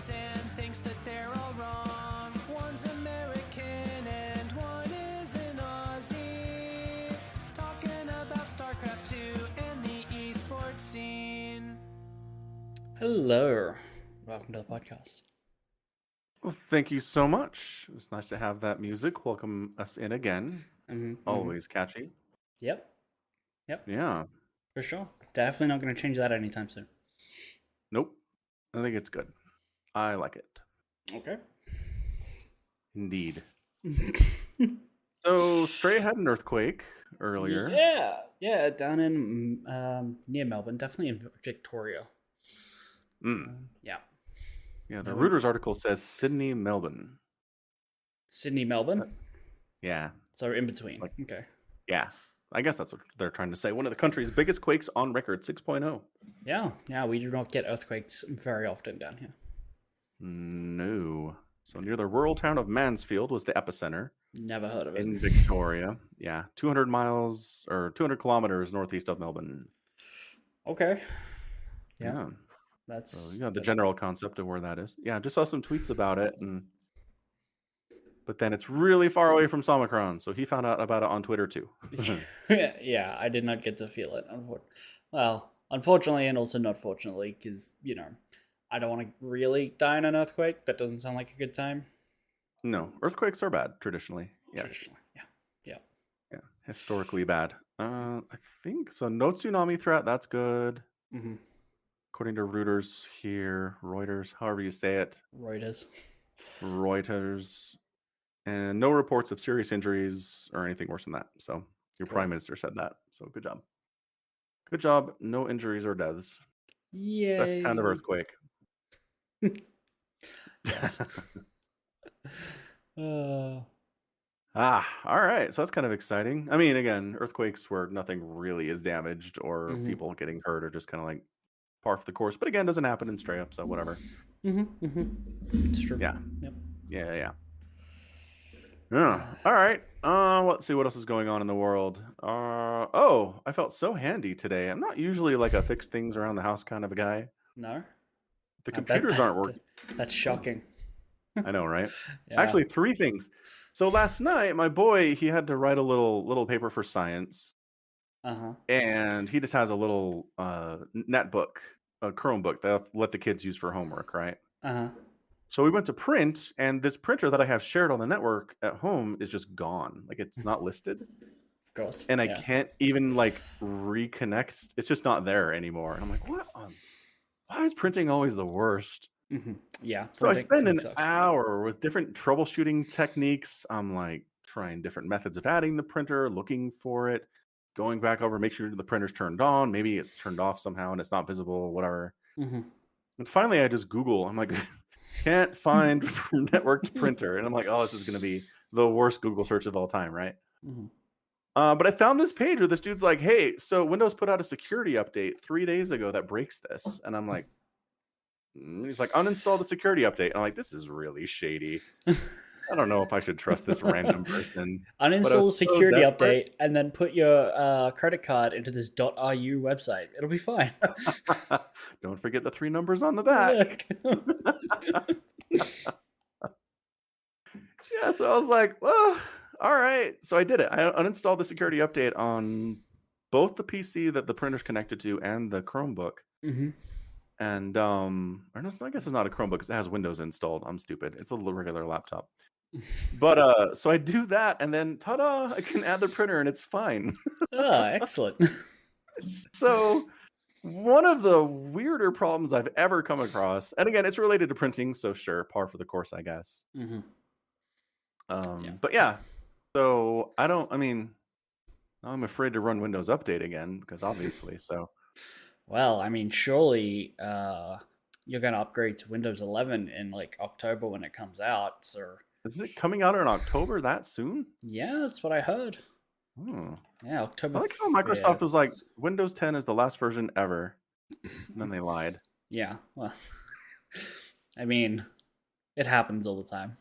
countries and thinks that they're all wrong. One's American and one is an Aussie. Talking about StarCraft 2 and the esports scene. Hello. Welcome to the podcast. Well, thank you so much. It was nice to have that music. Welcome us in again. Always catchy. Yep. Yeah. For sure. Definitely not going to change that anytime soon. Nope. I think it's good. I like it. Okay. Indeed. So, Stray had an earthquake earlier. Yeah, down in near Melbourne, definitely in Victoria. Yeah. Yeah, the Reuters article says Sydney, Melbourne. Sydney, Melbourne? Yeah. So in between. Okay. Yeah. I guess that's what they're trying to say. One of the country's biggest quakes on record, 6.0. Yeah, we do not get earthquakes very often down here. No. So near the rural town of Mansfield was the epicenter. Never heard of it. In Victoria. Yeah. 200 miles or 200 kilometers northeast of Melbourne. Okay. Yeah. That's so, the general concept of where that is. Yeah, just saw some tweets about it, but then it's really far away from Somicron, so he found out about it on Twitter too. Yeah, I did not get to feel it. Unfortunately, and also not fortunately, because I don't want to really die in an earthquake. That doesn't sound like a good time. No, earthquakes are bad traditionally. Yes. Traditionally, yeah. Historically bad. I think so. No tsunami threat. That's good. Mm-hmm. According to Reuters here, Reuters, however you say it. Reuters. And no reports of serious injuries or anything worse than that. So your prime minister said that. So good job. Good job. No injuries or deaths. Yay. Best kind of earthquake. Yes. All right. So that's kind of exciting. I mean, again, earthquakes where nothing really is damaged or people getting hurt are just kind of like par for the course. But again, doesn't happen in Stray Up, so whatever. It's true. Yeah. Yep. Yeah. All right. Let's see what else is going on in the world. I felt so handy today. I'm not usually like a fix things around the house kind of a guy. No. The computers aren't working. That's shocking. I know, right? Yeah. Actually, 3 things. So last night, my boy, he had to write a little paper for science. And he just has a little netbook, a Chromebook that let the kids use for homework, right? So we went to print, and this printer that I have shared on the network at home is just gone. Like, it's not listed. Of course. And I can't even like reconnect. It's just not there anymore. And I'm like, what? Why is printing always the worst? Yeah. So I spend an hour with different troubleshooting techniques. I'm like trying different methods of adding the printer, looking for it, going back over, make sure the printer's turned on. Maybe it's turned off somehow and it's not visible, whatever. And finally, I just Google. I'm like, can't find networked printer. And I'm like, oh, this is going to be the worst Google search of all time, right? But I found this page where this dude's like, hey, so Windows put out a security update 3 days ago that breaks this. And I'm like, he's like, uninstall the security update. And I'm like, this is really shady. I don't know if I should trust this random person. Uninstall the security update and then put your credit card into this .ru website. It'll be fine. Don't forget the 3 numbers on the back. Yeah, so I was like, well, all right. So I did it. I uninstalled the security update on both the PC that the printer's connected to and the Chromebook. And I guess it's not a Chromebook because it has Windows installed. I'm stupid. It's a regular laptop. But so I do that, and then ta-da! I can add the printer, and it's fine. Excellent. So one of the weirder problems I've ever come across, and again, it's related to printing, so sure, par for the course, I guess. But yeah, so I'm afraid to run Windows Update again because obviously, so. Well, I mean, surely you're going to upgrade to Windows 11 in like October when it comes out. So is it coming out in October that soon? Yeah, that's what I heard. Yeah, October. I like how Microsoft was like, Windows 10 is the last version ever, and then they lied. Yeah, well, I mean, it happens all the time.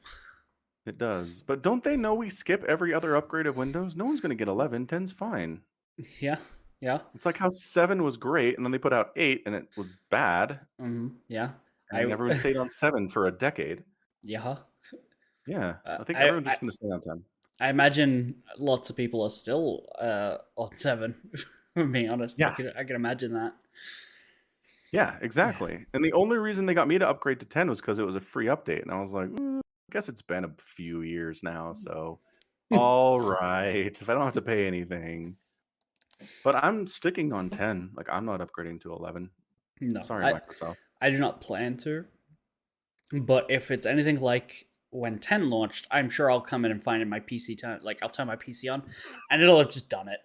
It does, but don't they know we skip every other upgrade of Windows? No one's going to get 11. 10's fine. Yeah. It's like how 7 was great, and then they put out 8, and it was bad. Yeah. and I everyone stayed on 7 for a decade. yeah. Yeah, I think I, everyone's I just going to stay on 10. I imagine lots of people are still on 7. Being honest, Yeah, I can imagine that. yeah, Yeah. exactly. And the only reason they got me to upgrade to 10 was because it was a free update, and I was like, I guess it's been a few years now, so all right, if I don't have to pay anything. But I'm sticking on 10. Like, I'm not upgrading to 11. No, Sorry, Microsoft. I do not plan to. But if it's anything like when 10 launched, I'm sure I'll come in and find in my PC time, like I'll turn my PC on, and it'll have just done it,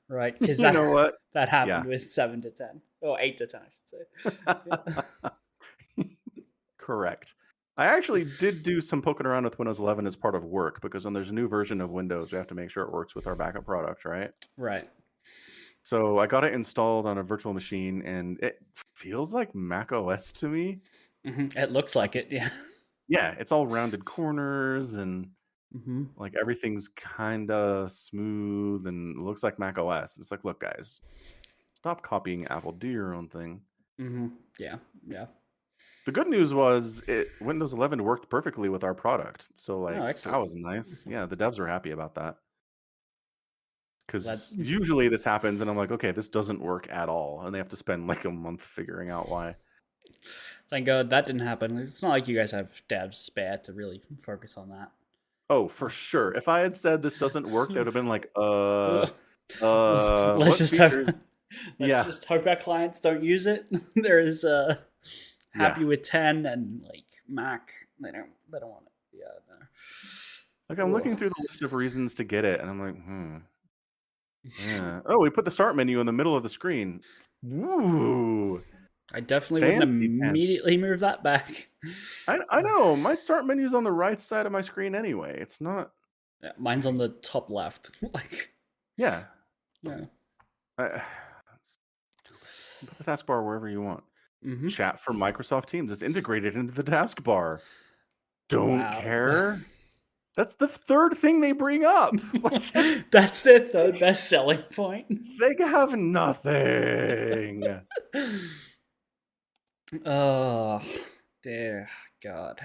right? Because You know what? that Yeah. happened with 7 to 10 or 8 to 10, I should say. Yeah. Correct. I actually did do some poking around with Windows 11 as part of work because when there's a new version of Windows, we have to make sure it works with our backup product, right? Right. So I got it installed on a virtual machine, and it feels like Mac OS to me. It looks like it, yeah. Yeah, it's all rounded corners and Mm-hmm. like everything's kind of smooth and looks like Mac OS. It's like, look, guys, stop copying Apple. Do your own thing. Mm-hmm. Yeah, yeah. The good news was Windows 11 worked perfectly with our product. So like Oh, that excellent. was nice. Yeah, the devs were happy about that. That Because usually this happens and I'm like, okay, this doesn't work at all. And they have to spend like a month figuring out why. thank God that didn't happen. It's not like you guys have devs spare to really focus on that. Oh, for sure. If I had said this doesn't work, they would have been like, Let's what just features? let's just hope our clients don't use it. There is happy Yeah. with 10 and like Mac. They don't want it. Yeah, no. Like I'm looking through the list of reasons to get it, and I'm like, yeah. Oh, we put the start menu in the middle of the screen. Woo! I definitely wouldn't Fancy pants. immediately move that back. I know. My start menu's on the right side of my screen anyway. It's not. Yeah, mine's on the top left. Like, Yeah. yeah. Put the taskbar wherever you want. Mm-hmm. Chat from Microsoft Teams is integrated into the taskbar. Don't Wow. care. That's the third thing they bring up. Like, That's their third best selling point. they have nothing. Oh, dear God.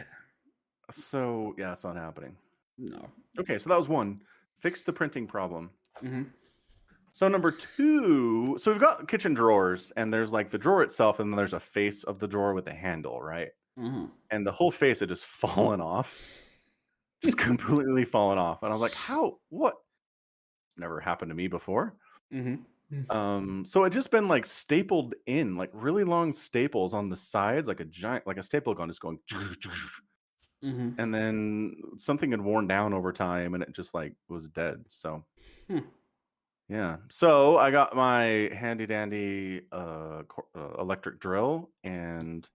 So, yeah, it's not happening. No. Okay, so that was one. Fix the printing problem. Mm-hmm. So number 2, so we've got kitchen drawers, and there's like the drawer itself, and then there's a face of the drawer with a handle, right? Mm-hmm. And the whole face had just fallen off. Just completely fallen off. And I was like, how? What? It's never happened to me before. Mm-hmm. So it just been like stapled in, like really long staples on the sides, like a staple gun just going, Mm-hmm. and then something had worn down over time, and it just like was dead. So, yeah. So I got my handy dandy electric drill and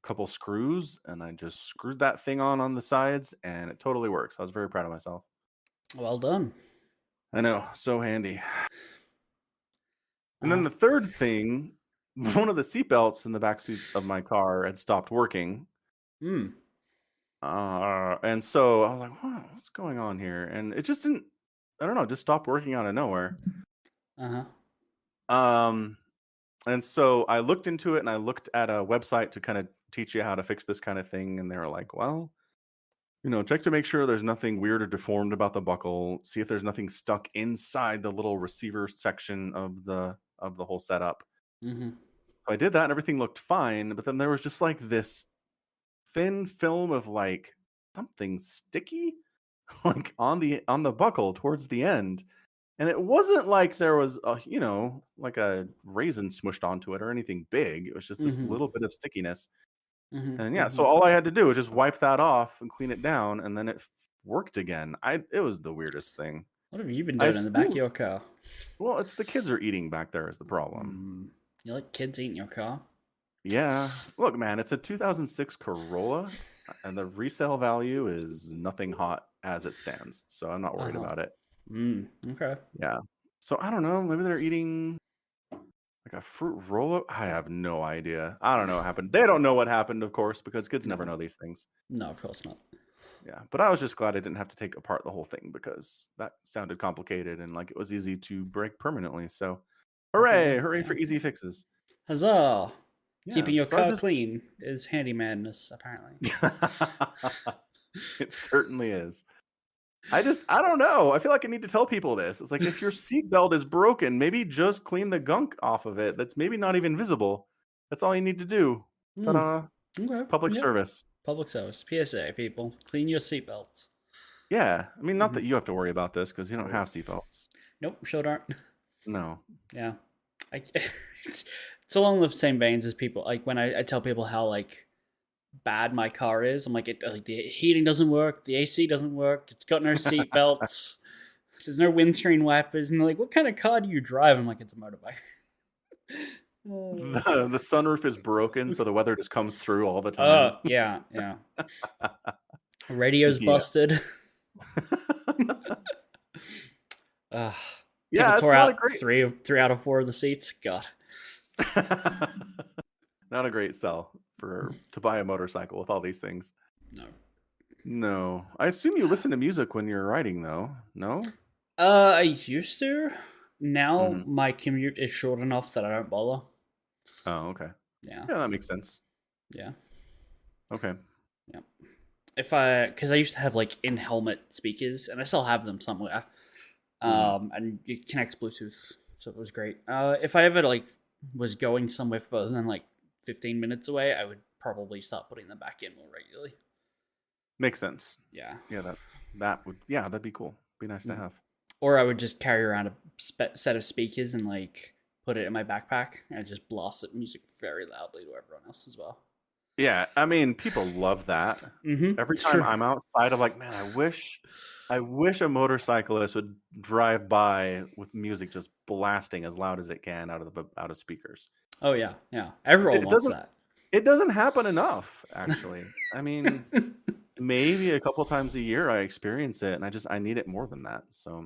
a couple screws, and I just screwed that thing on the sides, and it totally works. I was very proud of myself. Well done. I know, so handy. And then the third thing, one of the seatbelts in the backseat of my car had stopped working. And so I was like, what's going on here? And it just didn't, I don't know, just stopped working out of nowhere. And so I looked into it, and I looked at a website to kind of teach you how to fix this kind of thing. And they were like, well, check to make sure there's nothing weird or deformed about the buckle. See if there's nothing stuck inside the little receiver section of the whole setup. Mm-hmm. So I did that, and everything looked fine. But then there was just like this thin film of like something sticky, like on the buckle towards the end. And it wasn't like there was like a raisin smushed onto it or anything big. It was just this little bit of stickiness. Mm-hmm. And yeah, so all I had to do was just wipe that off and clean it down, and then it worked again. It was the weirdest thing. What have you been doing in the back of your car? Well, it's the kids are eating back there is the problem. You like kids eating your car? Yeah. Look, man, it's a 2006 Corolla, and the resale value is nothing hot as it stands. So I'm not worried about it. Okay. Yeah. So I don't know. Maybe they're eating like a fruit roll-up. I have no idea. I don't know what happened. They don't know what happened, of course, because kids never know these things. No, of course not. Yeah. But I was just glad I didn't have to take apart the whole thing because that sounded complicated and like it was easy to break permanently. So hooray for easy fixes. Huzzah! Keeping your so I car just- clean is handymanness, apparently. It certainly is. I don't know. I feel like I need to tell people this. It's like if your seatbelt is broken, maybe just clean the gunk off of it. That's maybe not even visible. That's all you need to do. Ta-da. Okay. Public Yeah. service. Public service. PSA, people. Clean your seatbelts. Yeah. I mean, not that you have to worry about this because you don't have seatbelts. Nope, sure aren't. No. Yeah. It's along the same veins as people. Like, when I tell people how, like, bad my car is, I'm like, the heating doesn't work, the AC doesn't work, it's got no seatbelts, there's no windscreen wipers, and they're like, what kind of car do you drive? I'm like, it's a motorbike. The sunroof is broken, so the weather just comes through all the time. Yeah. Radio's Yeah. busted. Yeah, People it's tore not out a great three out of 4 of the seats. God. not a great sell to buy a motorcycle with all these things. No. I assume you listen to music when you're riding, though. No? I used to. Now Mhm. my commute is short enough that I don't bother. Oh, okay. Yeah. Yeah, that makes sense. Yeah. Okay. Because I used to have like in-helmet speakers, and I still have them somewhere. And it connects Bluetooth, so it was great. If I ever like was going somewhere further than like 15 minutes away, I would probably start putting them back in more regularly. Makes sense. Yeah. Yeah, that'd be cool. Be nice to have. Or I would just carry around a set of speakers and like put it in my backpack and just blast it music very loudly to everyone else as well. Yeah, I mean, people love that. Every time I'm outside, I'm like, man, I wish a motorcyclist would drive by with music just blasting as loud as it can out of speakers. Oh yeah. Everyone wants that. It doesn't happen enough, actually. I mean, maybe a couple times a year I experience it, and I need it more than that. So,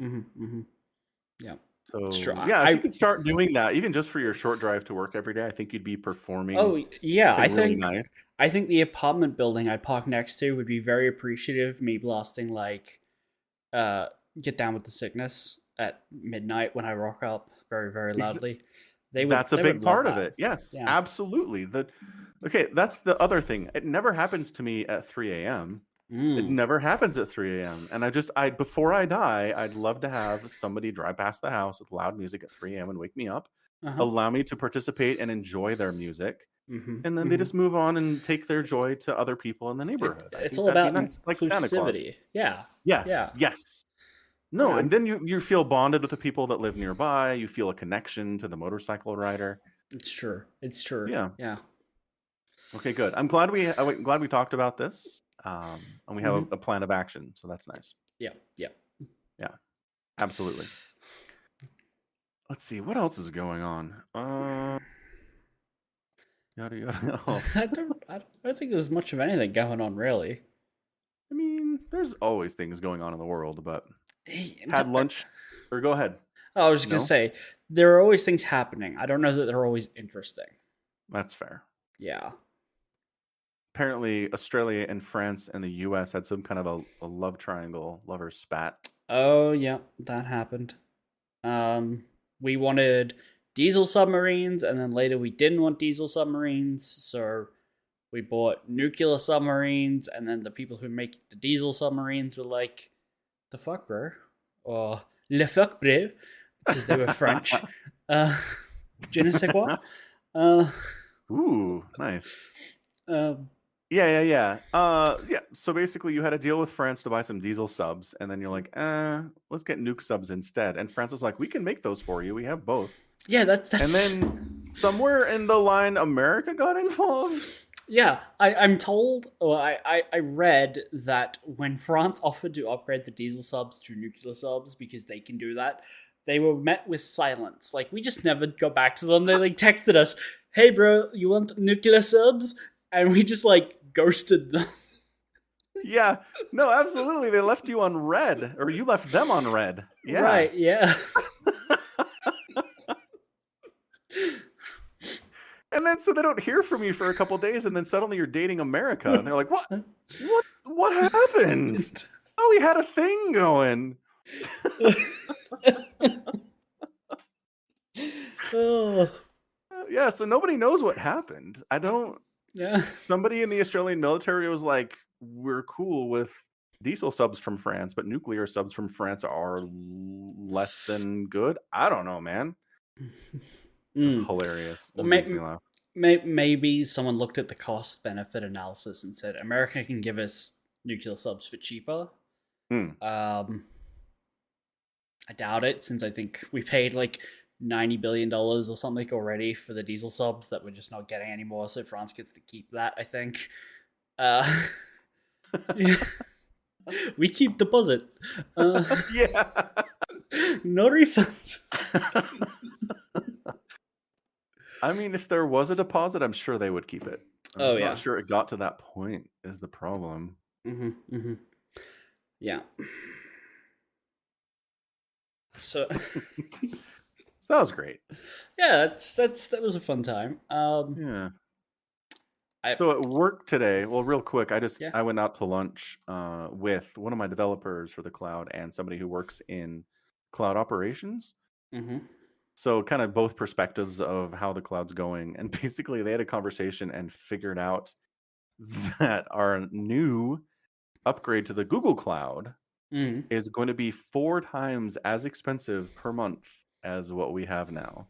Yeah. so true. yeah, if you could start doing that, even just for your short drive to work every day, I think you'd be performing. Oh yeah, I really think nice. I think the apartment building I park next to would be very appreciative of me blasting like Get Down with the Sickness at midnight when I rock up very, very loudly. That's a big part of that. it. Yes, Yeah. absolutely. Okay, that's the other thing. It never happens to me at 3 a.m. It never happens at 3 a.m. And before I die, I'd love to have somebody drive past the house with loud music at 3 a.m. and wake me up, allow me to participate and enjoy their music. And then they just move on and take their joy to other people in the neighborhood. It's all about like Santa Claus. inclusivity. Yeah. Yes. No, Yeah. and then you feel bonded with the people that live nearby. You feel a connection to the motorcycle rider. It's true. Yeah. Yeah. Okay, good. I'm glad we talked about this, and we have a plan of action. So that's nice. Yeah. Absolutely. Let's see what else is going on. Yada yada. Oh. I don't think there's much of anything going on really. I mean, there's always things going on in the world, but had lunch or go ahead. I was just gonna say there are always things happening. I don't know that they're always interesting. That's fair. Yeah. Apparently, Australia and France and the U.S. had some kind of a love triangle, lovers spat. Oh yeah, that happened. We wanted diesel submarines, and then later we didn't want diesel submarines, so we bought nuclear submarines, and then the people who make the diesel submarines were like, the fuck, bro? Or le fuck, bro? Because they were French. Je ne sais quoi. Ooh, nice. Yeah. Yeah. So basically, you had a deal with France to buy some diesel subs, and then you're like, let's get nuke subs instead. And France was like, we can make those for you. We have both. Yeah, that's. And then somewhere in the line, America got involved. Yeah, I'm told, or I read that when France offered to upgrade the diesel subs to nuclear subs because they can do that, they were met with silence. Like, we just never got back to them. They like texted us, "Hey, bro, you want nuclear subs?" And we just like ghosted them. Yeah, no, absolutely. They left you on red, or you left them on red. Yeah, Right. Yeah. And then so they don't hear from you for a couple days, and then suddenly you're dating America, and they're like, What happened? Oh, we had a thing going." Oh. Yeah, so nobody knows what happened. I don't. Yeah. Somebody in the Australian military was like, "We're cool with diesel subs from France, but nuclear subs from France are less than good." I don't know, man. It's Mm. hilarious. It Well, just makes me laugh. maybe someone looked at the cost benefit analysis and said America can give us nuclear subs for cheaper. Hmm. I doubt it, since I think we paid like $90 billion or something already for the diesel subs that we're just not getting anymore. So France gets to keep that, I think. Yeah. We keep deposit. Yeah. No refunds. I mean, if there was a deposit, I'm sure they would keep it. I'm Oh, just yeah. not sure it got to that point is the problem. Yeah. So So that was great. yeah, that was a fun time. Yeah. I So at work today, well, real quick, Yeah. I went out to lunch with one of my developers for the cloud and somebody who works in cloud operations. So kind of both perspectives of how the cloud's going. And basically they had a conversation and figured out that our new upgrade to the Google Cloud is going to be 4 times as expensive per month as what we have now.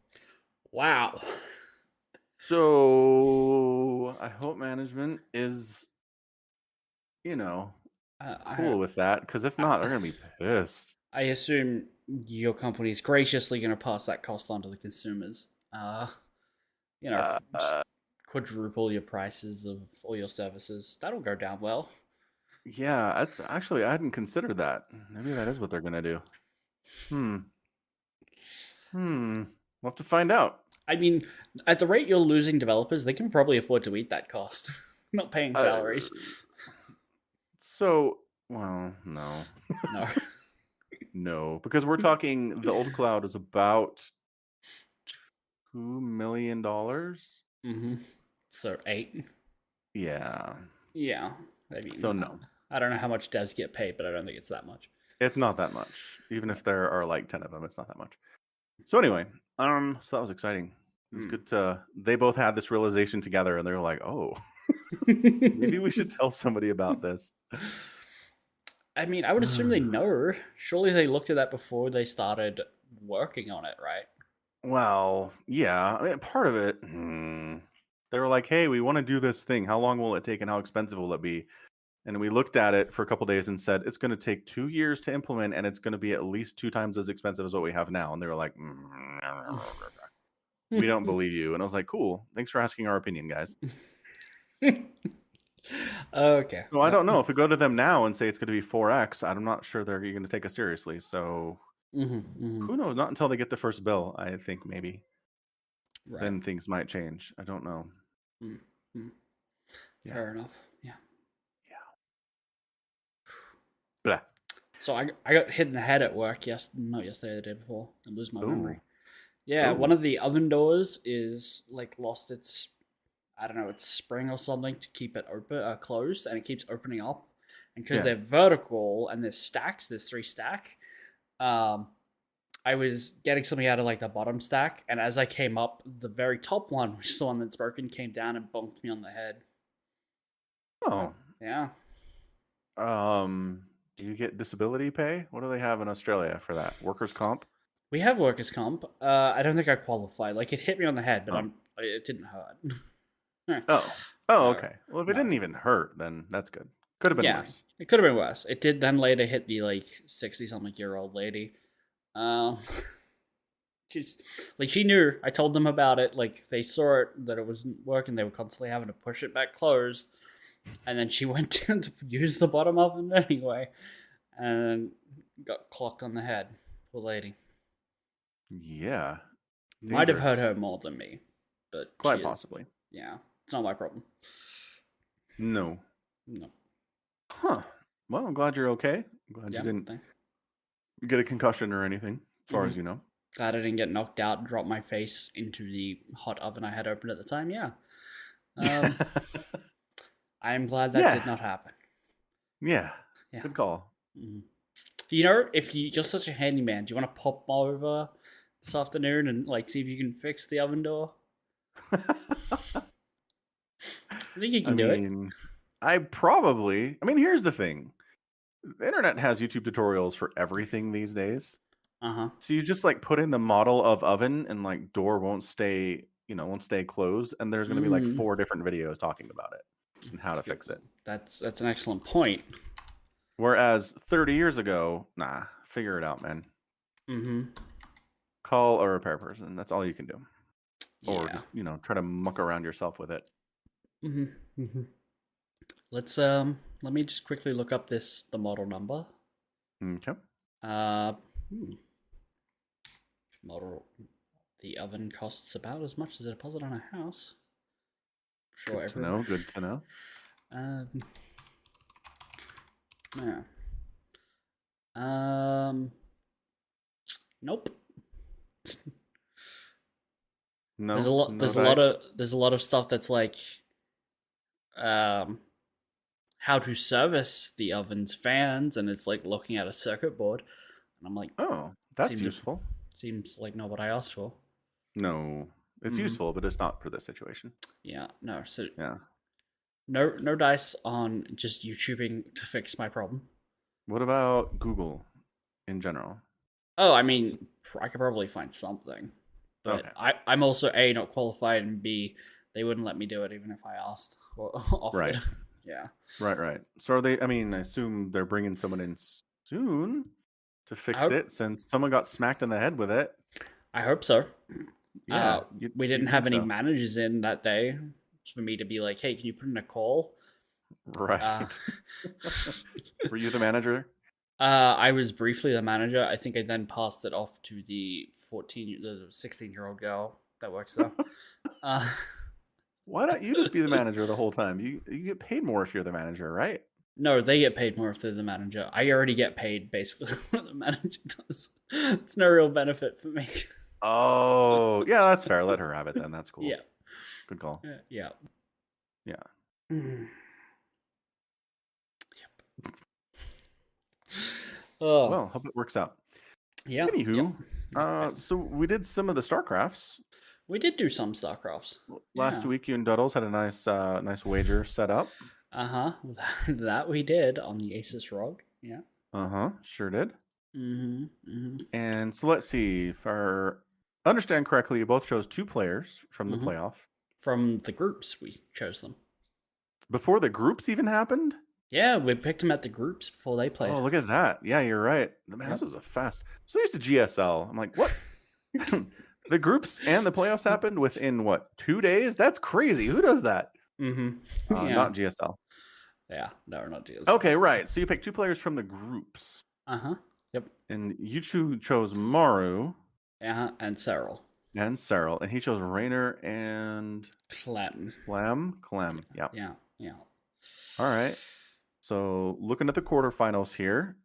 Wow. So I hope management is, cool with that, because if not, they're going to be pissed. I assume your company is graciously going to pass that cost on to the consumers. Just quadruple your prices of all your services. That'll go down well. Yeah, that's actually, I hadn't considered that. Maybe that is what they're going to do. We'll have to find out. I mean, at the rate you're losing developers, they can probably afford to eat that cost. Not paying salaries. Well, no. No. No, because we're talking the old cloud is about $2 million. So 8. Yeah. Yeah. I mean, So no. I don't know how much devs get paid, but I don't think it's that much. It's not that much. Even if there are like 10 of them, it's not that much. So anyway, so that was exciting. It was good to, they both had this realization together and they were like, oh, maybe we should tell somebody about this. I mean, I would assume they know. Surely they looked at that before they started working on it, right? Well, yeah. I mean, part of it, they were like, hey, we want to do this thing. How long will it take and how expensive will it be? And we looked at it for a couple days and said, it's going to take 2 years to implement and it's going to be at least 2 times as expensive as what we have now. And they were like, we don't believe you. And I was like, cool. Thanks for asking our opinion, guys. Okay. So I don't know. If we go to them now and say it's going to be 4x, I'm not sure they're going to take us seriously. So who knows? Not until they get the first bill, I think maybe. Right. Then things might change. I don't know. Fair enough. Yeah. Blah. So I got hit in the head at work not yesterday, the day before, and lose my memory. Yeah, Ooh. one of the oven doors is like lost its, I don't know, its spring or something to keep it open, closed, and it keeps opening up. And because they're vertical and there's 3 stack, I was getting something out of like the bottom stack, and as I came up, the very top one, which is the one that's broken, came down and bonked me on the head. Oh. Yeah. Do you get disability pay? What do they have in Australia for that? Workers' comp? We have workers' comp. I don't think I qualify. Like, it hit me on the head, but it didn't hurt. Okay. Well, if it didn't even hurt, then that's good. Could have been worse. It could have been worse. It did then later hit the, like, 60-something-year-old lady. She knew. I told them about it. Like, they saw it, that it wasn't working. They were constantly having to push it back closed. And then she went down to use the bottom of it anyway. And got clocked on the head. Poor lady. Yeah. Might have hurt her more than me. But quite possibly. Yeah. It's not my problem. No. Huh. Well, I'm glad you're okay. I'm glad you didn't get a concussion or anything, as far as you know. Glad I didn't get knocked out and drop my face into the hot oven I had open at the time. Yeah. I'm glad that did not happen. Yeah. Good call. You know, if you're such a handyman, do you want to pop over this afternoon and like see if you can fix the oven door? I think you I can do it. mean, here's the thing. The internet has YouTube tutorials for everything these days. Uh-huh. So you just like put in the model of oven and like door won't stay closed, and there's going to be like 4 different videos talking about it and how to fix it. That's an excellent point. Whereas 30 years ago, nah, figure it out, man. Mm-hmm. Call a repair person. That's all you can do. Or Yeah. just, try to muck around yourself with it. Mm-hmm. Mm-hmm. Let's let me just quickly look up the model number. Okay. Model, the oven costs about as much as a deposit on a house. Sure, Good to know. Good to know. Yeah. Nope. No. There's a lot. No There's dice. a lot of stuff that's like, how to service the oven's fans, and it's like looking at a circuit board, and I'm like, Oh, that's useful. Seems like not what I asked for. No, it's useful, but it's not for this situation. Yeah, no. So yeah, no dice on just YouTubing to fix my problem. What about Google in general? Oh, I mean, I could probably find something, but Okay. I'm also A, not qualified, and B, they wouldn't let me do it even if I asked or offered. Right. Yeah. Right. So are they? I mean, I assume they're bringing someone in soon to fix it, since someone got smacked in the head with it. I hope so. Yeah, we didn't have any managers in that day for me to be like, "Hey, can you put in a call?" Right. Were you the manager? I was briefly the manager. I think I then passed it off to the 16-year-old girl that works there. Why don't you just be the manager the whole time? You get paid more if you're the manager, right? No, they get paid more if they're the manager. I already get paid basically what the manager does. It's no real benefit for me. Oh, yeah, that's fair. Let her have it then. That's cool. Yeah. Good call. Yeah. Yeah. Yep. Oh. Well, hope it works out. Yeah. Anywho, so we did some of the StarCrafts. We did do some StarCrafts. Last week, you and Duddles had a nice wager set up. That we did on the Asus ROG. Yeah. Sure did. Mm-hmm. And so let's see. If I understand correctly, you both chose 2 players from the playoff. From the groups, we chose them. Before the groups even happened? Yeah, we picked them at the groups before they played. Oh, look at that. Yeah, you're right. This was a fast. So used to GSL. I'm like, what? The groups and the playoffs happened within, 2 days? That's crazy. Who does that? Not GSL. Yeah, no, not GSL. Okay, right. So you picked 2 players from the groups. Yep. And you two chose Maru. And Cyril. And he chose Rainer and Clem. Yeah. Yeah. All right. So looking at the quarterfinals here,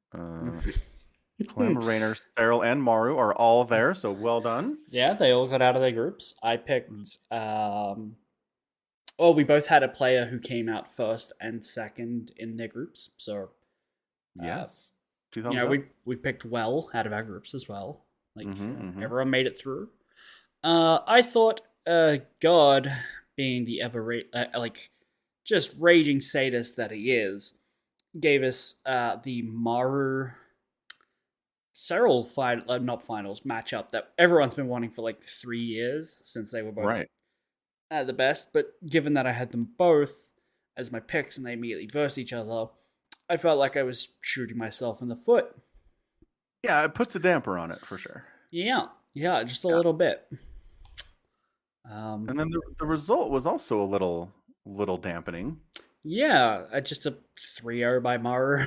Clem, Rainer, Cyril, and Maru are all there. So well done. Yeah, they all got out of their groups. I picked. We both had a player who came out first and second in their groups. So yes, 2 thumbs up. we picked well out of our groups as well. Like everyone made it through. I thought, God, being the just raging sadist that he is, gave us the Maru Cyril not finals matchup that everyone's been wanting for like 3 years since they were both at the best. But given that I had them both as my picks and they immediately versed each other, I felt like I was shooting myself in the foot. Yeah, it puts a damper on it for sure. Yeah, just a little bit. And then the result was also a little dampening. Yeah, just a 3-0 by Maru.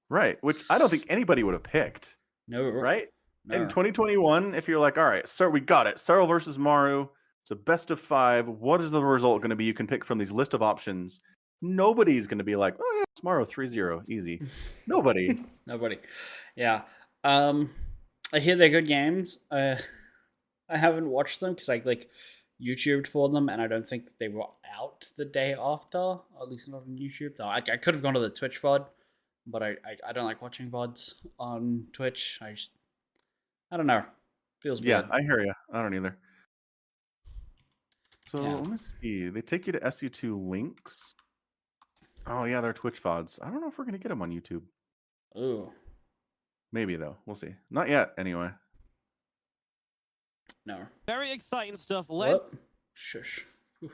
Right, which I don't think anybody would have picked. No. Right? No. In 2021, if you're like, all right, sir, we got it. Cyril versus Maru. It's a best of 5. What is the result going to be? You can pick from these list of options. Nobody's going to be like, oh, yeah, it's Maru 3-0. Easy. Nobody. Yeah. I hear they're good games. I haven't watched them because I YouTubed for them, and I don't think they were out the day after, at least not on YouTube. Though I could have gone to the Twitch VOD, but I don't like watching VODs on Twitch. I don't know. Feels weird. Yeah, I hear you. I don't either. So Yeah. let me see. They take you to SU2 links. Oh yeah, they're Twitch VODs. I don't know if we're gonna get them on YouTube. Ooh, Maybe though. We'll see. Not yet, anyway. no. Very exciting stuff. What? Shush. Whew.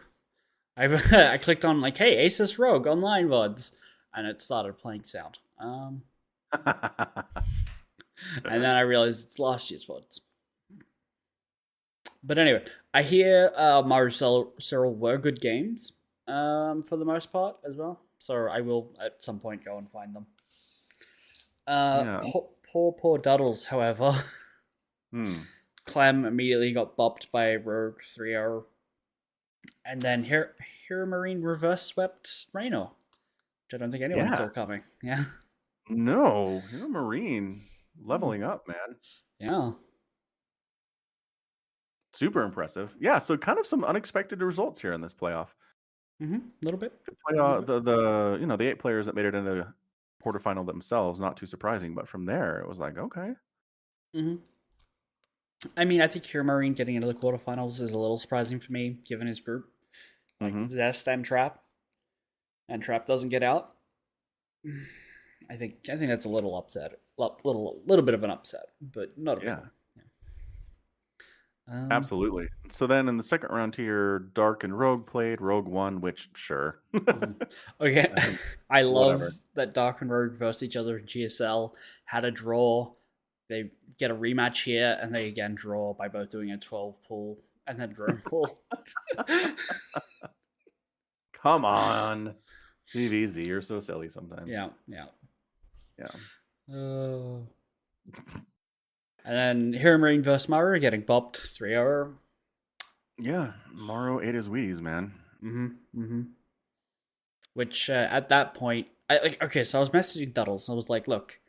I clicked on like, hey, Asus Rogue online VODs, and it started playing sound. And then I realized it's last year's VODs. But anyway, I hear Mario Cyril were good games for the most part as well. So I will at some point go and find them. Yeah. Poor Duddles, however. Clem immediately got bopped by Rogue 3-0. And then Hero Marine reverse swept Reno, which I don't think anyone saw coming. Yeah. No, you're a Marine. Leveling up, man. Yeah. Super impressive. Yeah, so kind of some unexpected results here in this playoff. A little bit. The 8 players that made it into the quarterfinal themselves, not too surprising, but from there it was like, okay. I mean, I think Hero Marine getting into the quarterfinals is a little surprising for me, given his group. Like Zest and Trap doesn't get out. I think that's a little upset, little bit of an upset, but not a big one. Absolutely. So then in the second round here, Dark and Rogue played. Rogue won, which sure. Okay, I love that Dark and Rogue versed each other in GSL, had a draw. They get a rematch here, and they again draw by both doing a 12 pull and then drone pull. Come on. CVZ, you're so silly sometimes. Yeah. And then Hero Marine versus Mario getting bopped 3-0. Yeah, Mario ate his Wheaties, man. Which at that point, so I was messaging Duddles. I was like, look,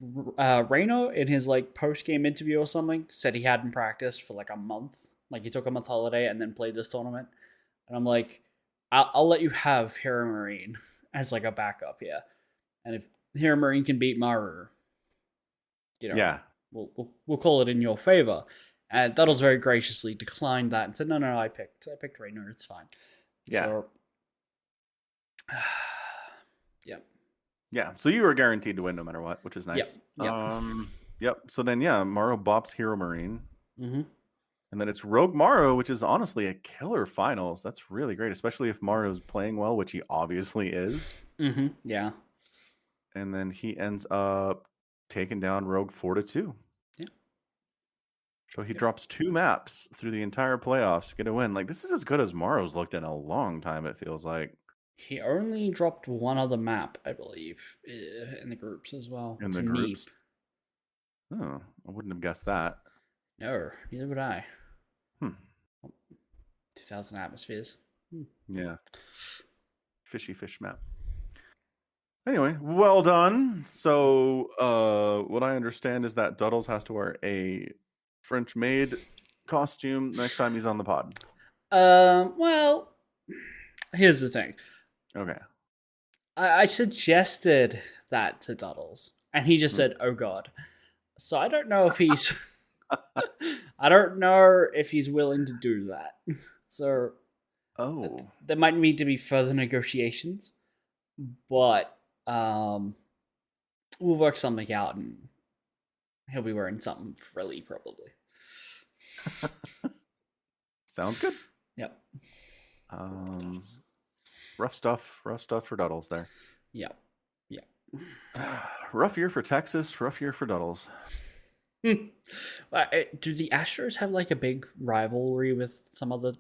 Reno in his like post-game interview or something said he hadn't practiced for like a month. Like he took a month holiday and then played this tournament. And I'm like, I'll let you have Hero Marine as like a backup here. And if Hero Marine can beat Maru, we'll call it in your favor. And Duddles very graciously declined that and said, no, I picked Reno, it's fine. Yeah. So, yeah. So you were guaranteed to win no matter what, which is nice. Yep. So then Maru bops Hero Marine. And then it's Rogue Maru, which is honestly a killer finals. That's really great, especially if Maru's playing well, which he obviously is. Yeah. And then he ends up taking down Rogue 4-2. Yeah. So he drops 2 maps through the entire playoffs to get a win. Like, this is as good as Maru's looked in a long time, it feels like. He only dropped one other map, I believe, in the groups as well. In the groups? Oh, I wouldn't have guessed that. No, neither would I. 2,000 atmospheres. Yeah. Fishy fish map. Anyway, well done. So, what I understand is that Duddles has to wear a French Maid costume next time he's on the pod. Well, here's the thing. Okay. I suggested that to Duddles, and he just said, "Oh God." So I don't know if he's, willing to do that. So, there might need to be further negotiations, but we'll work something out, and he'll be wearing something frilly probably. Sounds good. Yep. Rough stuff for Duddles there. Yep. Rough year for Texas, rough year for Duddles. Do the Astros have like a big rivalry with some other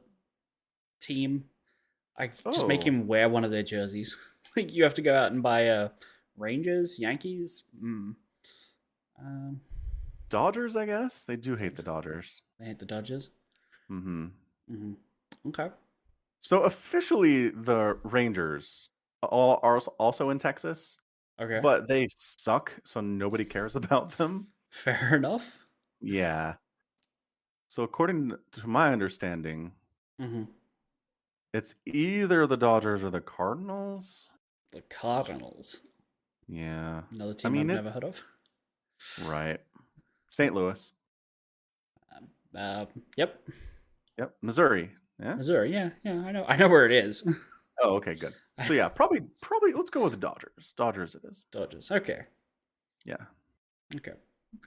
team? Just make him wear one of their jerseys. Like you have to go out and buy Rangers, Yankees. Dodgers, I guess. They do hate the Dodgers. They hate the Dodgers. Okay. So officially, the Rangers are also in Texas. Okay. But they suck, so nobody cares about them. Fair enough. Yeah. So according to my understanding, it's either the Dodgers or the Cardinals. The Cardinals. Yeah. Another team I've never heard of. Right. St. Louis. Yep. Missouri. Yeah. Missouri. Yeah, I know where it is. Oh, okay, good. So yeah, probably. Let's go with the Dodgers. Dodgers, it is. Dodgers. Okay. Yeah. Okay.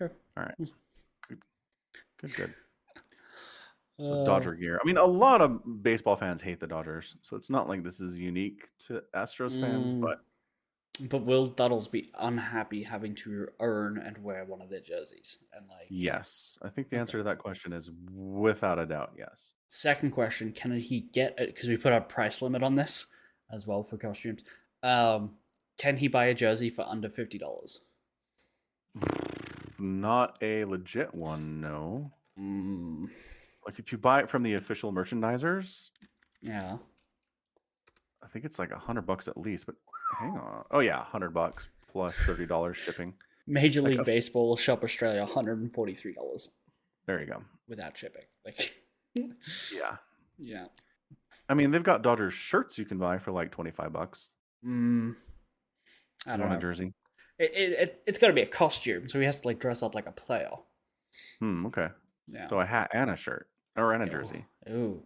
All right. Good. So Uh, Dodger gear. I mean, a lot of baseball fans hate the Dodgers, so it's not like this is unique to Astros fans, but but will Duddles be unhappy having to earn and wear one of their jerseys? And like, yes, I think the answer to that question is without a doubt yes. second question: can he get it? Because we put a price limit on this as well for costumes. Can he buy a jersey for under $50? Not a legit one, no. Mm, Like if you buy it from the official merchandisers, yeah. I think it's like $100 at least. But hang on, oh yeah, $100 plus $30 shipping. Major Like League Baseball Shop Australia, $143 There you go. without shipping. Like, Yeah. yeah. I mean, they've got Dodgers shirts you can buy for like $25. I You don't want know. a jersey? It's got to be a costume, so he has to like dress up like a player. Okay. Yeah. So a hat and a shirt or and a jersey. Oh,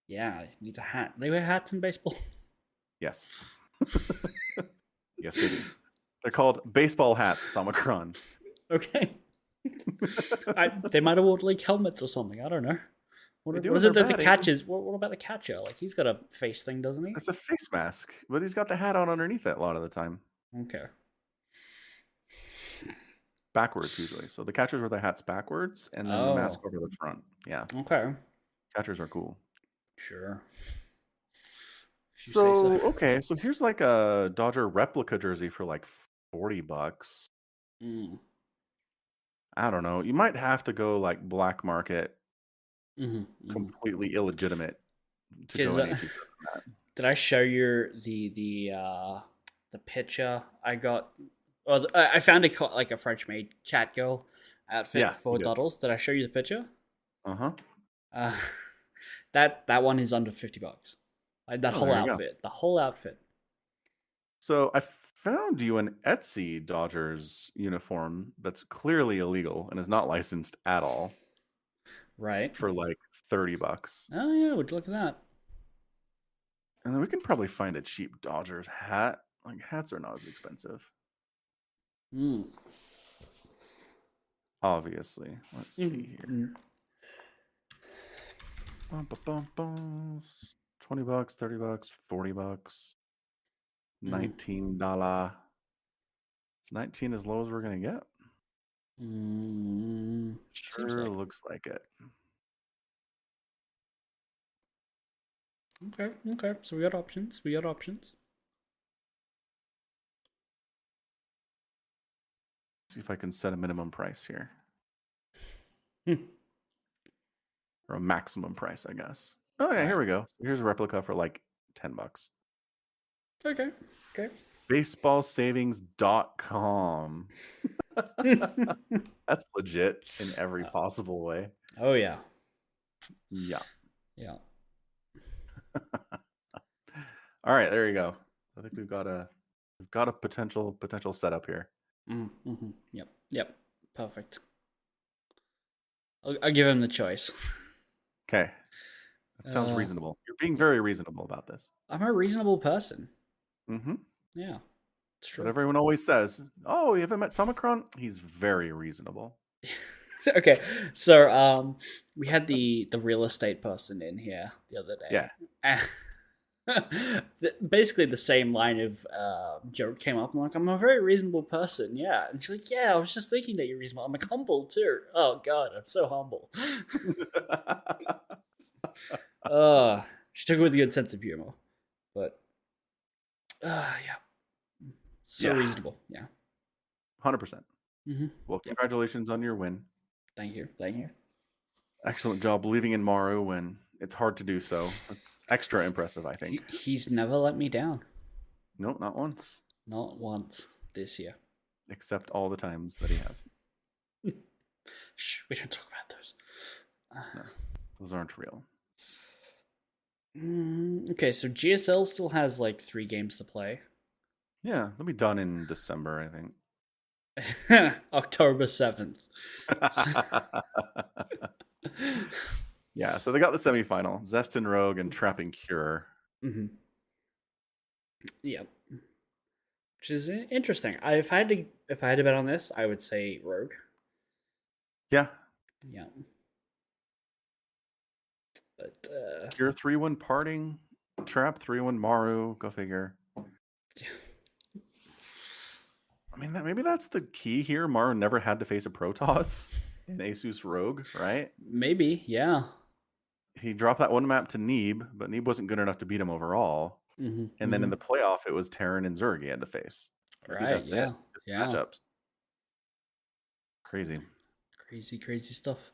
yeah. He needs a hat. They wear hats in baseball. Yes. Yes, they do. They're called baseball hats, Omicron. Okay. They might award like helmets or something. I don't know. What do is when it that they're the batting. catches? What about the catcher? Like he's got a face thing, doesn't he? It's a face mask, but he's got the hat on underneath it a lot of the time. Okay. Backwards usually. So the catchers wear the hats backwards and then the mask over the front. Yeah. Okay. Catchers are cool. Sure. If you So, say so. okay, so here's like a Dodger replica jersey for like $40. Mm. I don't know. You might have to go like black market, Mm-hmm. completely illegitimate to 'Cause, go any cheaper than that. Did I show you the picture I got? Well, I found like a French maid cat girl outfit Yeah, for you did. Duddles. Did I show you the picture? Uh-huh. That one is under $50. Like that Oh, whole there you go. outfit. The whole outfit. So I found you an Etsy Dodgers uniform that's clearly illegal and is not licensed at all Right. for like $30. Oh yeah, would you look at that? And then we can probably find a cheap Dodgers hat. Like hats are not as expensive, Mm. obviously. Let's see here. Mm. Bum, bum, bum, bum. $20, $30, $40, $19. Is 19 as low as we're gonna get? Seems Sure like. looks like it. Okay. So we got options. See if I can set a minimum price here. Hmm. Or a maximum price, I guess. Oh yeah, here we go. Here's a replica for like $10. Okay. Baseballsavings.com. That's legit in every possible way. Oh yeah. Yeah. Yeah. All right, there you go. I think we've got a potential setup here. Mm-hmm. Yep. Perfect. I'll give him the choice. Okay. That sounds reasonable. You're being very reasonable about this. I'm a reasonable person. Mm-hmm. Yeah, it's true. But everyone always says, "Oh, you haven't met Somicron?" He's very reasonable. Okay, so we had the real estate person in here the other day. Yeah. Basically the same line of joke came up. I'm like, I'm a very reasonable person, yeah. And she's like, yeah, I was just thinking that you're reasonable. I'm like, humble too. Oh god, I'm so humble. She took it with a good sense of humor, but yeah, so reasonable, yeah. 100%. Mm-hmm. Well, congratulations on your win. Thank you. Excellent job believing in Maru when it's hard to do so. That's extra impressive, I think. He's never let me down. Nope, not once. Not once this year. Except all the times that he has. Shh, we don't talk about those. No, those aren't real. Okay, so GSL still has like 3 games to play. Yeah, they'll be done in December, I think. October 7th. Yeah, so they got the semifinal. Zest and Rogue and Trap and Cure. Mm-hmm. Yeah, which is interesting. If I had to bet on this, I would say Rogue. Yeah. Yeah, but Cure 3-1 Parting. Trap 3-1 Maru. Go figure. I mean, maybe that's the key here. Maru never had to face a Protoss in Asus Rogue, right? maybe, yeah. He dropped that one map to Neeb, but Neeb wasn't good enough to beat him overall. Mm-hmm, And then in the playoff, it was Terran and Zerg he had to face. Maybe right, that's yeah, it. Just yeah. matchups. Crazy. Crazy stuff.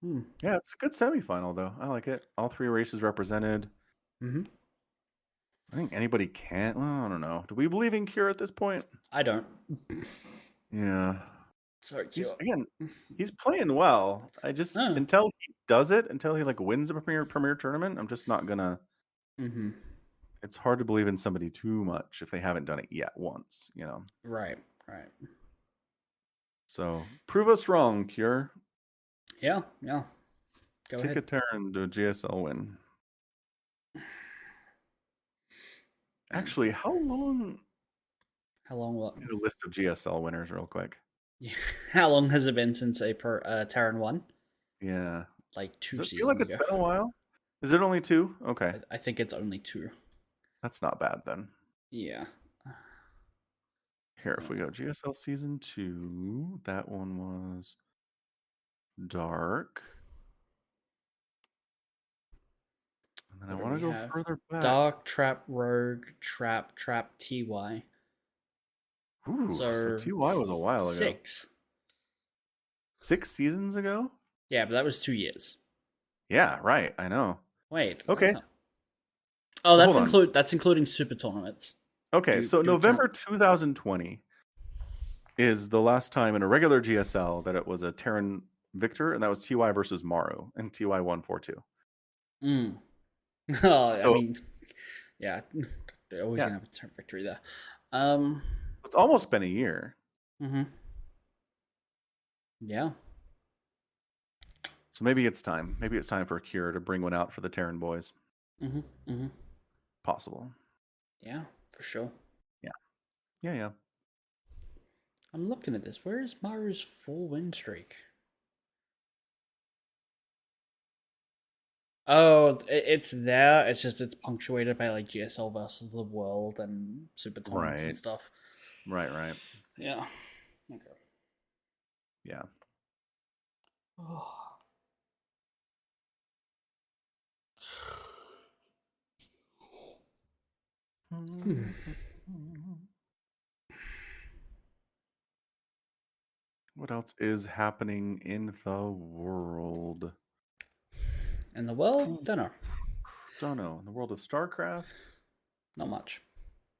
Yeah, it's a good semifinal, though. I like it. All three races represented. Mm-hmm. I think anybody can. Well, I don't know. Do we believe in Cure at this point? I don't. Yeah. Sorry, He's Q. again, he's playing well. I just Oh. until he does it, until he like wins a premier tournament, I'm just not gonna. Mm-hmm. It's hard to believe in somebody too much if they haven't done it yet once, you know. Right. So prove us wrong, Cure. Yeah. Go Take ahead. a turn to a GSL win. Actually, how long? How long? What? Get a list of GSL winners real quick. How long has it been since a Terran won? Yeah. Like 2 Does it seasons feel like ago. it's been a while? Is it only 2? Okay. I think it's only 2. That's not bad then. Yeah. Here, if we go GSL season 2, that one was Dark. And then I want to go further back. Dark, Trap, Rogue, Trap, TY. Ooh, so TY was a while ago. 6. 6 seasons ago? Yeah, but that was 2 years. Yeah, right. I know. Wait. Okay. Oh, so that's including super tournaments. Okay, so November 2020 is the last time in a regular GSL that it was a Terran victor, and that was TY versus Maru, and TY won 4-2. Oh, so, I mean, yeah, they always gonna have a Terran victory there. It's almost been a year. Mm-hmm. Yeah. So maybe it's time. Maybe it's time for a Cure to bring one out for the Terran boys. Mm-hmm. Possible. Yeah, for sure. Yeah. I'm looking at this. Where is Maru's full win streak? Oh, it's there. It's just it's punctuated by like GSL versus the world and super tournaments and stuff. Right. Yeah. Okay. Yeah. What else is happening in the world? In the world? Don't know. In the world of StarCraft? Not much.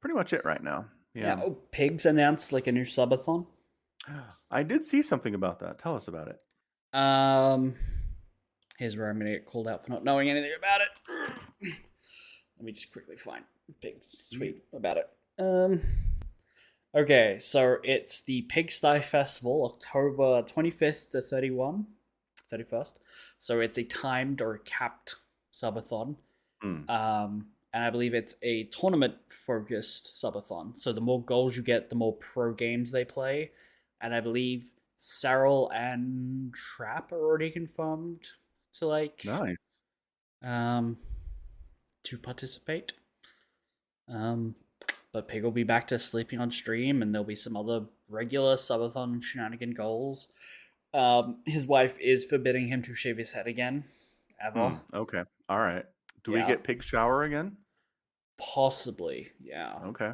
Pretty much it right now. Yeah. Oh, Pigs announced like a new subathon. I did see something about that. Tell us about it. Here's where I'm going to get called out for not knowing anything about it. Let me just quickly find Pig's tweet about it. Okay, so it's the Pigsty Festival, October 25th to 31st. So it's a timed or capped subathon. And I believe it's a tournament-focused subathon. So the more goals you get, the more pro games they play. And I believe Cyril and Trap are already confirmed to nice. To participate. But Pig will be back to sleeping on stream, and there'll be some other regular subathon shenanigan goals. His wife is forbidding him to shave his head again, ever. Okay, all right. Do we get Pig shower again? Possibly, yeah. Okay.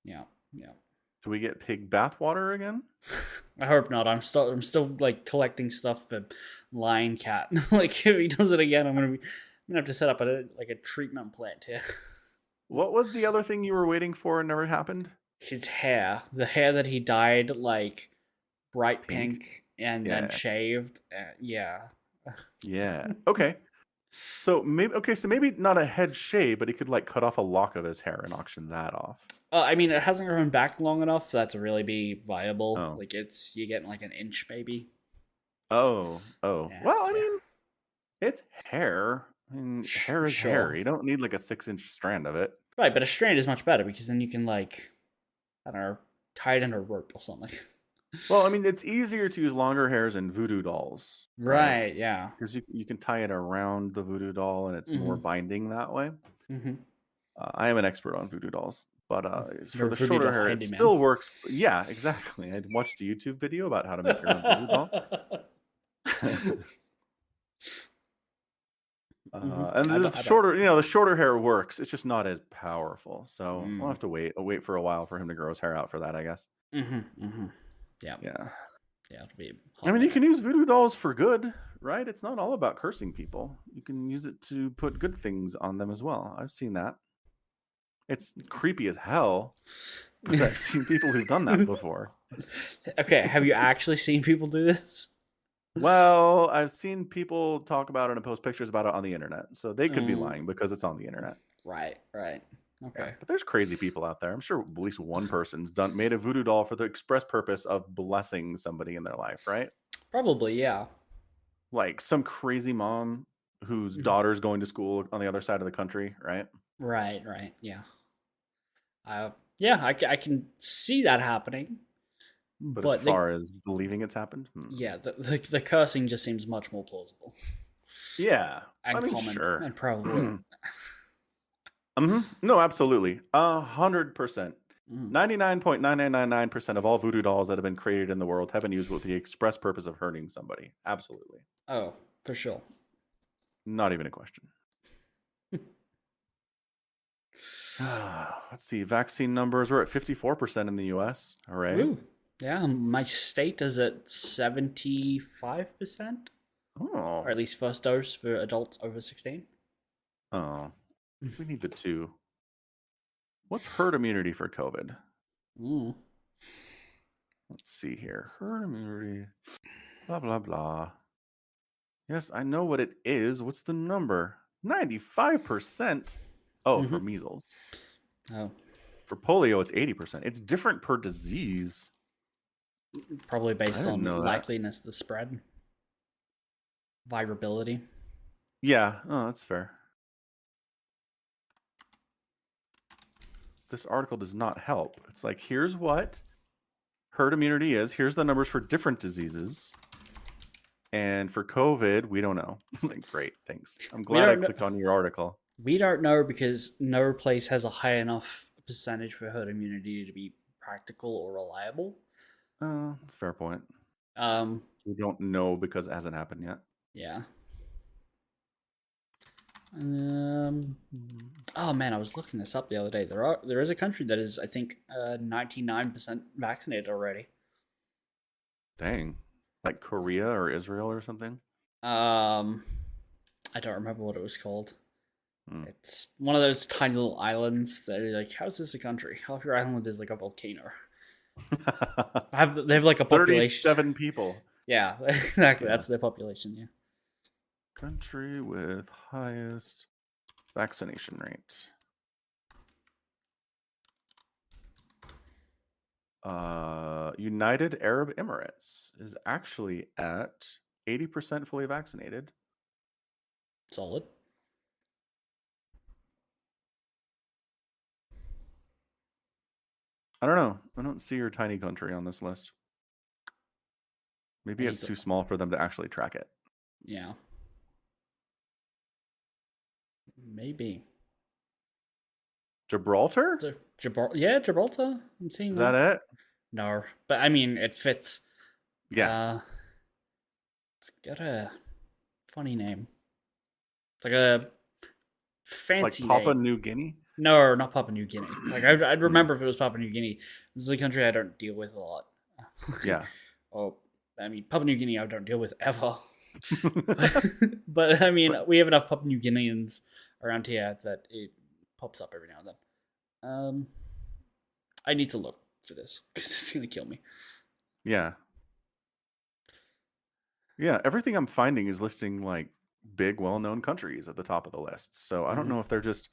Yeah. Do we get Pig bathwater again? I hope not. I'm still like collecting stuff for Lion Cat. Like if he does it again, I'm gonna have to set up a treatment plant here. What was the other thing you were waiting for and never happened? His hair. The hair that he dyed like bright pink and then shaved. Yeah. Okay. So maybe not a head shave, but he could like cut off a lock of his hair and auction that off. I mean, it hasn't grown back long enough for that to really be viable. Oh. Like you're getting like an inch maybe. Oh. Yeah, Well, I yeah. mean, it's hair. I mean, hair is hair. Sure. You don't need like a 6-inch strand of it. Right, but a strand is much better because then you can like, I don't know, tie it in a rope or something. Well, I mean, it's easier to use longer hairs in voodoo dolls, right? Right, yeah. Because you can tie it around the voodoo doll and it's more Mm-hmm. binding that way. Mm-hmm. I am an expert on voodoo dolls, but for You're a the voodoo shorter doll hair, it handyman. still works. Yeah, exactly. I watched a YouTube video about how to make your own voodoo doll. And I the bet. I bet. shorter, the shorter hair works. It's just not as powerful. So we'll Mm. have to wait. I'll wait for a while for him to grow his hair out for that, I guess. Mm-hmm. Mm-hmm. Yeah. Yeah. Yeah. It'll be a I hot mean, you minute. can use voodoo dolls for good, right? It's not all about cursing people. You can use it to put good things on them as well. I've seen that. It's creepy as hell, but I've seen people who've done that before. Okay. Have you actually seen people do this? Well, I've seen people talk about it and post pictures about it on the internet. So they could be Mm, lying because it's on the internet. right. Right. Yeah. Okay. But there's crazy people out there. I'm sure at least one person's made a voodoo doll for the express purpose of blessing somebody in their life, right? Probably. Yeah. Like some crazy mom whose Mhm. daughter's going to school on the other side of the country, right? Right. Right. Yeah. Yeah. I can see that happening, But as but far as believing it's happened, yeah, the cursing just seems much more plausible yeah, I and mean, common sure. and probably. No, absolutely, 100%. Mm. 99.9999% of all voodoo dolls that have been created in the world have been used with the express purpose of hurting somebody. Absolutely, Oh, for sure. not even a question. Let's see, vaccine numbers. We're at 54% in the U.S. Hooray! Woo. Yeah, my state is at 75%, Oh, or at least first dose for adults over 16. oh, we need the 2. What's herd immunity for COVID? Mm. Let's see here. Herd immunity. Blah, blah, blah. Yes, I know what it is. What's the number? 95%. Oh, for Mm-hmm. measles. Oh, For polio, it's 80%. It's different per disease. probably I based didn't on know that. likeliness to spread, viability. Yeah, oh, that's fair. This article does not help. It's like, here's what herd immunity is. Here's the numbers for different diseases. And for COVID, we don't know. Like, great, thanks. I'm glad I clicked on your article. We don't know because no place has a high enough percentage for herd immunity to be practical or reliable. Fair point. Um, We don't know because it hasn't happened yet. yeah. Oh man, I was looking this up the other day. There is a country that is, I think, 99% vaccinated already. Dang. Like Korea or Israel or something? I don't remember what it was called. Hmm. It's one of those tiny little islands that are like, how's this a country? Half your island is like a volcano. They have like a population. 37 people. Yeah, exactly. Yeah. That's their population. Yeah. Country with highest vaccination rate. United Arab Emirates is actually at 80% fully vaccinated. Solid. I don't know. I don't see your tiny country on this list. Maybe it's too small for them to actually track it. Yeah. Maybe. Gibraltar? Yeah, Gibraltar. I'm seeing Is that it? No, but I mean, it fits. Yeah. It's got a funny name. It's like a fancy like Papua name. New Guinea? No, not Papua New Guinea. Like I'd remember if it was Papua New Guinea. This is a country I don't deal with a lot. Yeah. Oh, I mean, Papua New Guinea I don't deal with ever. But I mean, we have enough Papua New Guineans around here that it pops up every now and then. I need to look for this because it's gonna kill me. Yeah. Yeah, everything I'm finding is listing like big, well-known countries at the top of the list. So I don't know if they're just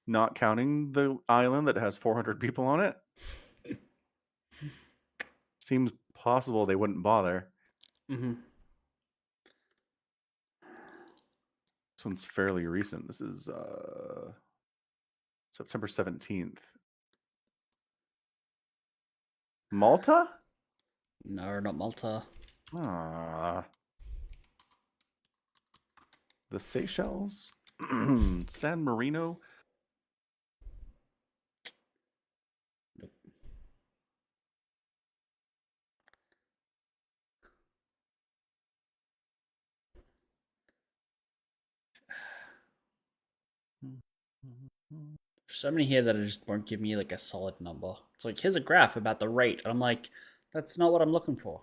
not counting the island that has 400 people on it. Seems possible they wouldn't bother. Mm-hmm. This one's fairly recent. This is September 17th. Malta? No, not Malta. Ah. The Seychelles? San Marino? Nope. There's so many here that just won't give me like a solid number. It's like, here's a graph about the rate. And I'm like, that's not what I'm looking for.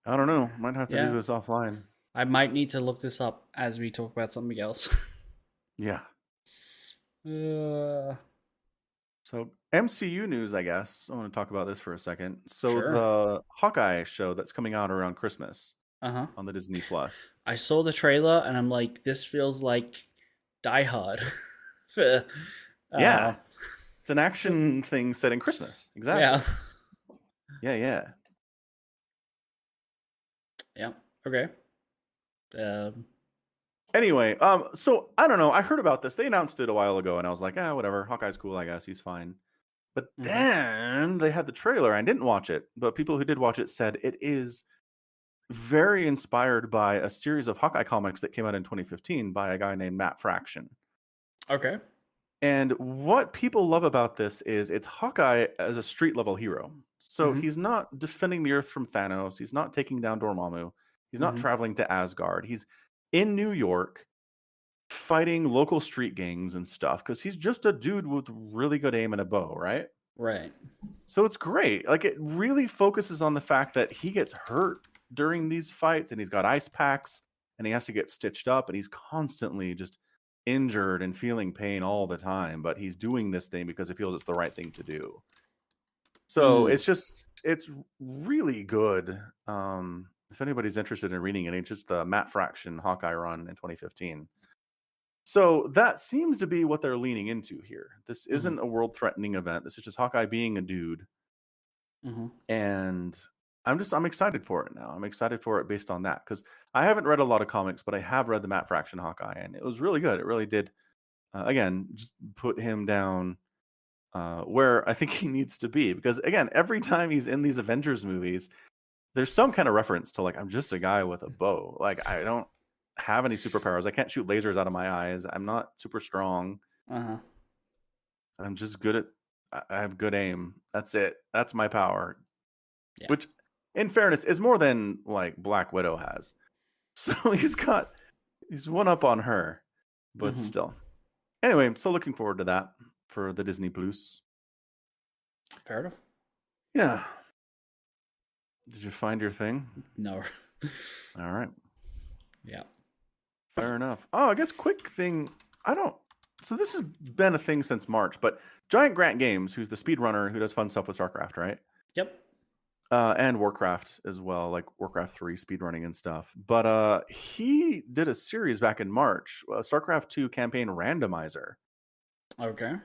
I don't know. Might have to do this offline. I might need to look this up as we talk about something else. Yeah. Uh, So MCU news, I guess. I want to talk about this for a second. So Sure. the Hawkeye show that's coming out around Christmas uh-huh. on the Disney Plus. I saw the trailer and I'm like, this feels like Die Hard. Yeah. It's an action thing set in Christmas. Exactly. Yeah. Yeah. Okay. Anyway, so I don't know. I heard about this. They announced it a while ago, and I was like, whatever. Hawkeye's cool, I guess. He's fine. But then they had the trailer. I didn't watch it, but people who did watch it said it is very inspired by a series of Hawkeye comics that came out in 2015 by a guy named Matt Fraction. Okay. And what people love about this is it's Hawkeye as a street level hero. So he's not defending the Earth from Thanos. He's not taking down Dormammu. He's not traveling to Asgard. He's in New York fighting local street gangs and stuff because he's just a dude with really good aim and a bow, right? Right. So it's great. Like, it really focuses on the fact that he gets hurt during these fights and he's got ice packs and he has to get stitched up and he's constantly just injured and feeling pain all the time, but he's doing this thing because he feels it's the right thing to do. So it's really good. If anybody's interested in reading it, it's just the Matt Fraction Hawkeye run in 2015. So that seems to be what they're leaning into here. This isn't a world-threatening event. This is just Hawkeye being a dude. And I'm excited for it now. I'm excited for it based on that because I haven't read a lot of comics, but I have read the Matt Fraction Hawkeye, and it was really good. It really did, again, just put him down where I think he needs to be. Because, again, every time he's in these Avengers movies, there's some kind of reference to, like, I'm just a guy with a bow. Like, I don't have any superpowers. I can't shoot lasers out of my eyes. I'm not super strong. I'm just good at, I have good aim. That's it. That's my power. Yeah. Which, in fairness, is more than like Black Widow has. So he's one up on her, but still. Anyway, I'm still looking forward to that for the Disney Plus. Fair enough. Yeah. Did you find your thing? No. All right. Yeah. Fair enough. Oh, I guess quick thing. So this has been a thing since March, but Giant Grant Games, who's the speedrunner who does fun stuff with StarCraft, right? Yep. And Warcraft as well, like Warcraft 3 speedrunning and stuff. But he did a series back in March, StarCraft 2 campaign randomizer. Okay.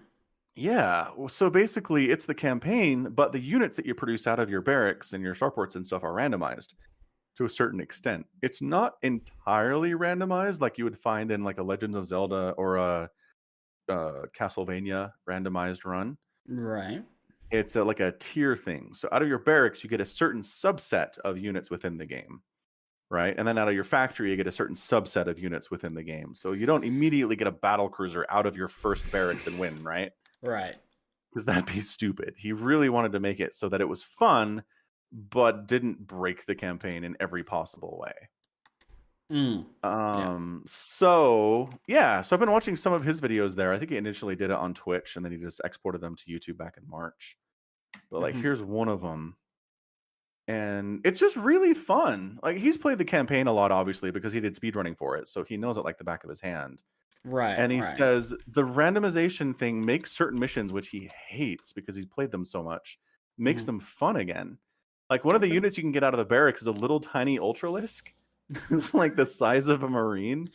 Yeah. So basically, it's the campaign, but the units that you produce out of your barracks and your starports and stuff are randomized to a certain extent. It's not entirely randomized like you would find in like a Legend of Zelda or a Castlevania randomized run. Right. It's like a tier thing. So out of your barracks, you get a certain subset of units within the game, right? And then out of your factory, you get a certain subset of units within the game. So you don't immediately get a battle cruiser out of your first barracks and win, right? Right. Because that'd be stupid. He really wanted to make it so that it was fun, but didn't break the campaign in every possible way. So I've been watching some of his videos there. I think he initially did it on Twitch and then he just exported them to YouTube back in March. But like, here's one of them. And it's just really fun. Like, he's played the campaign a lot, obviously, because he did speedrunning for it. So he knows it like the back of his hand. Right. And he says the randomization thing makes certain missions, which he hates because he's played them so much, makes them fun again. Like, one of the units you can get out of the barracks is a little tiny Ultralisk. It's like the size of a Marine.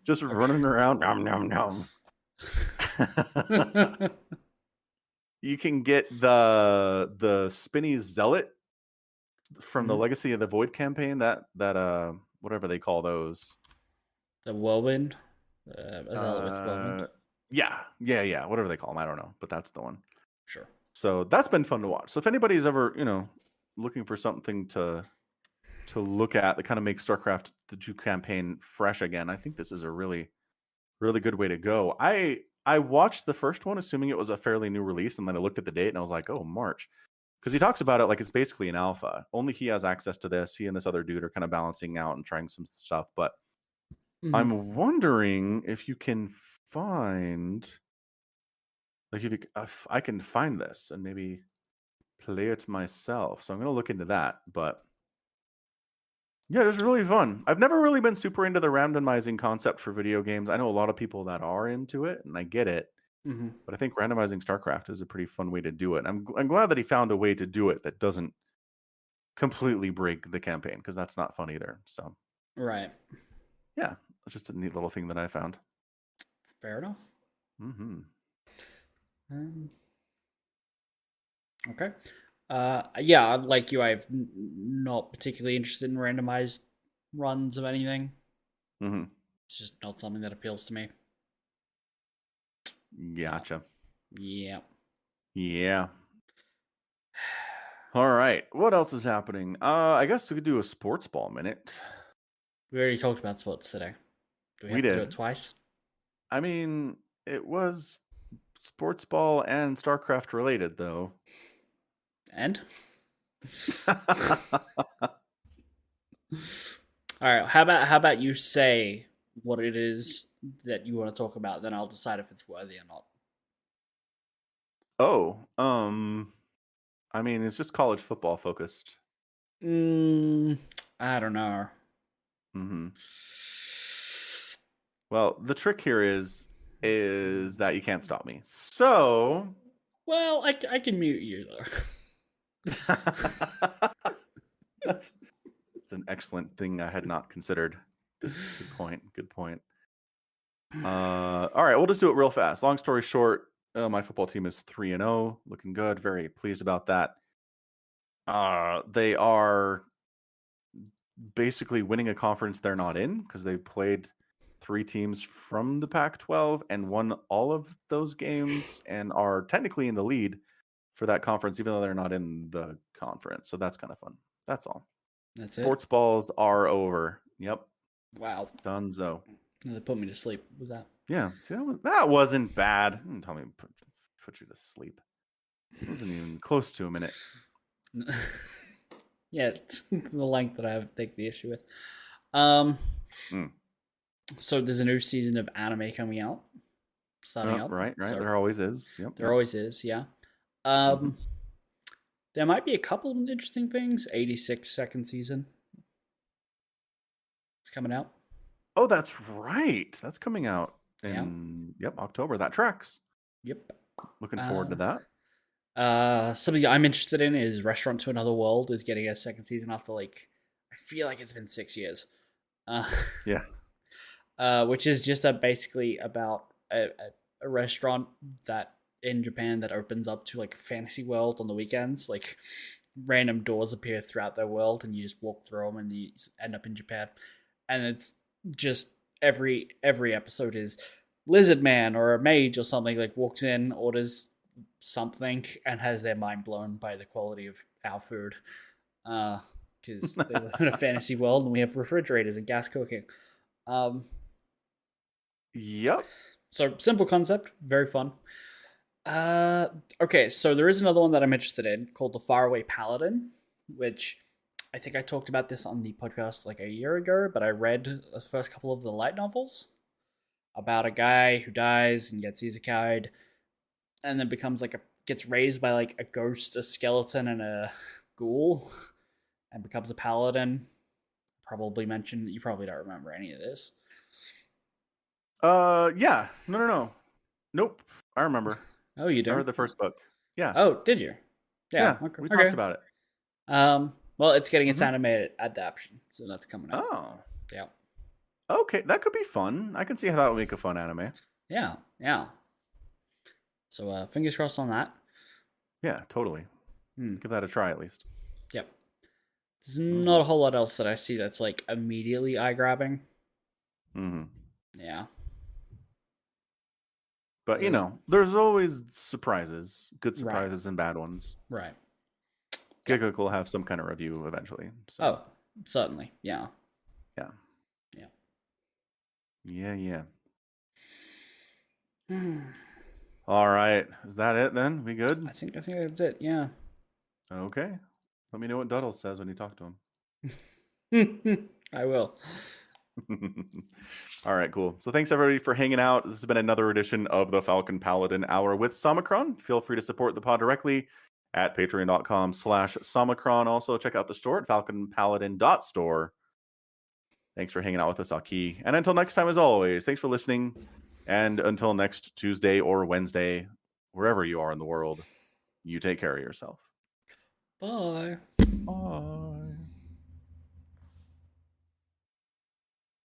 just running around. Nom, nom, nom. You can get the Spinny Zealot from the Legacy of the Void campaign. That whatever they call those. The whirlwind. Whirlwind. Yeah. Whatever they call them, I don't know, but that's the one. Sure. So that's been fun to watch. So if anybody's ever, looking for something to look at that kind of makes StarCraft the 2 campaign fresh again, I think this is a really, really good way to go. I watched the first one, assuming it was a fairly new release, and then I looked at the date and I was like, oh, March. Because he talks about it like it's basically an alpha. Only he has access to this. He and this other dude are kind of balancing out and trying some stuff. But I'm wondering if you can find, like, if I can find this and maybe play it myself. So I'm going to look into that. But yeah, it was really fun. I've never really been super into the randomizing concept for video games. I know a lot of people that are into it, and I get it. But I think randomizing StarCraft is a pretty fun way to do it. I'm glad that he found a way to do it that doesn't completely break the campaign, because that's not fun either. So right. Yeah, it's just a neat little thing that I found. Fair enough. Okay. Yeah, like you, I'm not particularly interested in randomized runs of anything. It's just not something that appeals to me. Gotcha. Yeah. All right. What else is happening? I guess we could do a sports ball minute. We already talked about sports today. Do we have to do it twice? I mean, it was sports ball and StarCraft related, though. And? All right. How about you say what it is that you want to talk about, then I'll decide if it's worthy or not. Oh, I mean, it's just college football focused. I don't know. Well, the trick here is that you can't stop me. So, well, I can mute you though. That's an excellent thing I had not considered. Good point. All right, we'll just do it real fast. Long story short, my football team is 3-0, looking good. Very pleased about that. They are basically winning a conference they're not in, because they played 3 teams from the Pac-12 and won all of those games and are technically in the lead for that conference, even though they're not in the conference. So that's kind of fun. That's all. That's it. Sports balls are over. Yep. Wow. Dunzo. They put me to sleep. What was that? Yeah. See, that wasn't bad. Don't tell me put you to sleep. It wasn't even close to a minute. Yeah, it's the length that I take the issue with. So there's a new season of anime coming out. Starting up. Right. So there always is. Yep. There always is, yeah. There might be a couple of interesting things. 86 second season. It's coming out. Oh, that's right. That's coming out in October. That tracks. Yep. Looking forward to that. Something I'm interested in is Restaurant to Another World is getting a second season after I feel like it's been 6 years. Which is just basically about a restaurant that in Japan that opens up to a fantasy world on the weekends. Random doors appear throughout their world, and you just walk through them, and you end up in Japan. And it's just every episode is Lizard Man or a mage or something walks in, orders something, and has their mind blown by the quality of our food. Because they live in a fantasy world, and we have refrigerators and gas cooking. Yep. So simple concept, very fun. Okay, so there is another one that I'm interested in called The Faraway Paladin, which I think I talked about this on the podcast a year ago, but I read the first couple of the light novels about a guy who dies and gets isekai'd, and then becomes gets raised by a ghost, a skeleton, and a ghoul, and becomes a paladin. Probably mentioned that you probably don't remember any of this. Yeah. No. Nope. I remember. Oh, you do? I read the first book. Yeah. Oh, did you? Yeah. Okay. We talked about it. Well, it's getting its animated adaptation, so that's coming out. Oh. Yeah. Okay, that could be fun. I can see how that would make a fun anime. Yeah, yeah. So fingers crossed on that. Yeah, totally. Give that a try at least. Yep. There's not a whole lot else that I see that's like immediately eye grabbing. Yeah. But you know, there's always surprises, good surprises and bad ones. Right. Giga will have some kind of review eventually. So. Oh, certainly. Yeah. Yeah. Yeah. Yeah. All right. Is that it then? We good? I think that's it. Yeah. Okay. Let me know what Duddle says when you talk to him. I will. All right, cool. So thanks everybody for hanging out. This has been another edition of the Falcon Paladin Hour with Somicron. Feel free to support the pod directly at patreon.com/Somicron. Also check out the store at falconpaladin.store. Thanks for hanging out with us, Aki. And until next time, as always, thanks for listening. And until next Tuesday or Wednesday, wherever you are in the world, you take care of yourself. Bye. Bye.